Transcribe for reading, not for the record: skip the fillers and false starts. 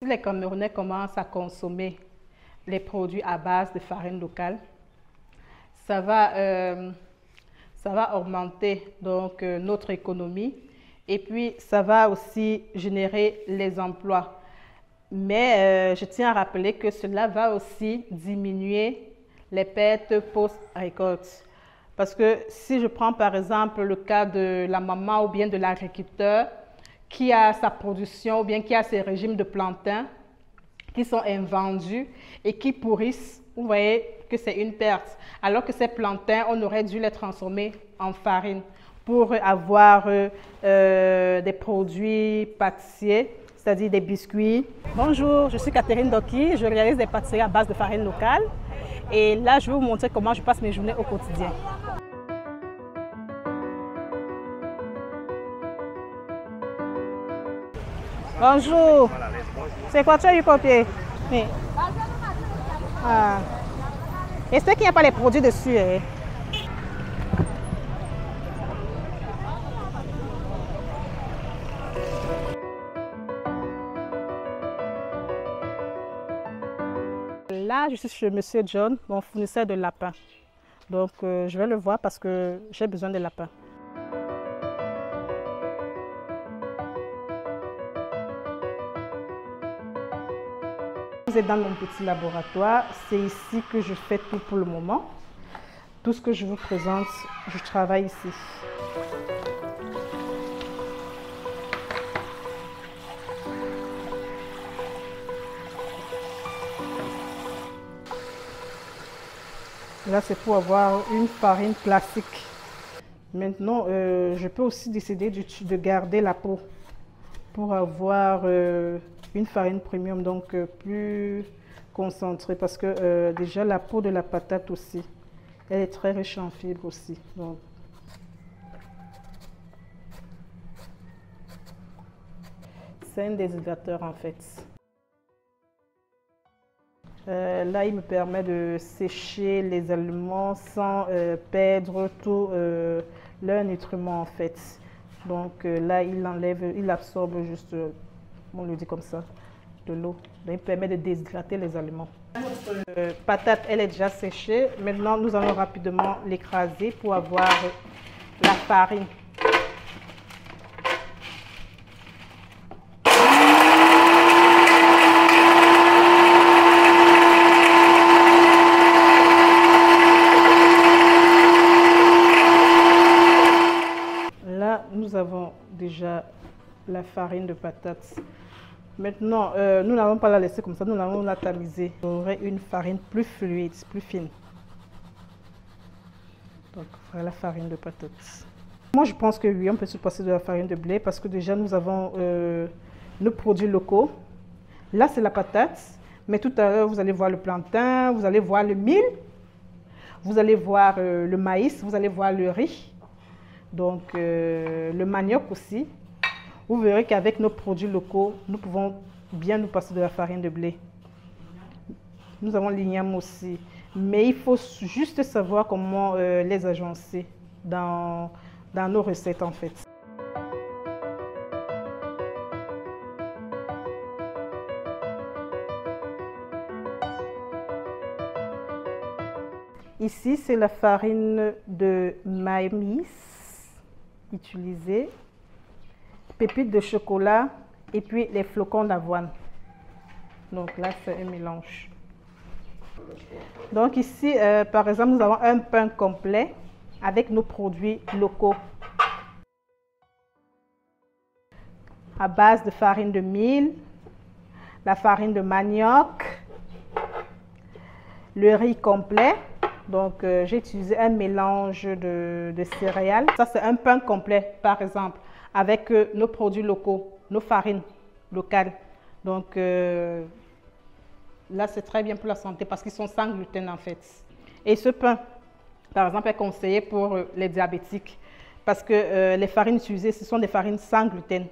Si les Camerounais commencent à consommer les produits à base de farine locale, ça va augmenter donc notre économie et puis ça va aussi générer les emplois. Mais je tiens à rappeler que cela va aussi diminuer les pertes post-récolte. Parce que si je prends par exemple le cas de la maman ou bien de l'agriculteur qui a sa production ou bien qui a ses régimes de plantains qui sont invendus et qui pourrissent, vous voyez que c'est une perte. Alors que ces plantains, on aurait dû les transformer en farine pour avoir des produits pâtissiers, c'est-à-dire des biscuits. Bonjour, je suis Catherine Doki, je réalise des pâtisseries à base de farine locale. Et là, je vais vous montrer comment je passe mes journées au quotidien. Bonjour. C'est quoi, tu as eu copier? Oui. Ah. Et c'est qu'il n'y a pas les produits dessus. Hein? Là, je suis chez Monsieur John, mon fournisseur de lapins. Donc, je vais le voir parce que j'ai besoin de lapins. Vous êtes dans mon petit laboratoire. C'est ici que je fais tout pour le moment. Tout ce que je vous présente, je travaille ici. Là, c'est pour avoir une farine classique. Maintenant, je peux aussi décider de garder la peau pour avoir une farine premium, donc plus concentrée. Parce que déjà, la peau de la patate aussi, elle est très riche en fibres aussi. Donc, c'est un déshydrateur en fait. Là, il me permet de sécher les aliments sans perdre tout leurs nutriments en fait. Donc là, il absorbe juste, on le dit comme ça, de l'eau. Il permet de déshydrater les aliments. Notre patate, elle est déjà séchée. Maintenant, nous allons rapidement l'écraser pour avoir la farine. Nous avons déjà la farine de patates. Maintenant, nous n'allons pas la laisser comme ça, nous allons la tamiser. On aurait une farine plus fluide, plus fine. Donc, voilà la farine de patates. Moi, je pense que oui, on peut se passer de la farine de blé parce que déjà, nous avons nos produits locaux. Là, c'est la patate, mais tout à l'heure, vous allez voir le plantain, vous allez voir le mil, vous allez voir le maïs, vous allez voir le riz. Donc, le manioc aussi. Vous verrez qu'avec nos produits locaux, nous pouvons bien nous passer de la farine de blé. Nous avons l'igname aussi. Mais il faut juste savoir comment les agencer dans nos recettes en fait. Ici, c'est la farine de maïs utilisée, pépites de chocolat et puis les flocons d'avoine. Donc là, c'est un mélange. Donc ici, par exemple, nous avons un pain complet avec nos produits locaux à base de farine de mil, la farine de manioc, le riz complet. Donc, j'ai utilisé un mélange de céréales. Ça, c'est un pain complet, par exemple, avec nos produits locaux, nos farines locales. Donc, là, c'est très bien pour la santé parce qu'ils sont sans gluten, en fait. Et ce pain, par exemple, est conseillé pour les diabétiques parce que les farines utilisées, ce sont des farines sans gluten.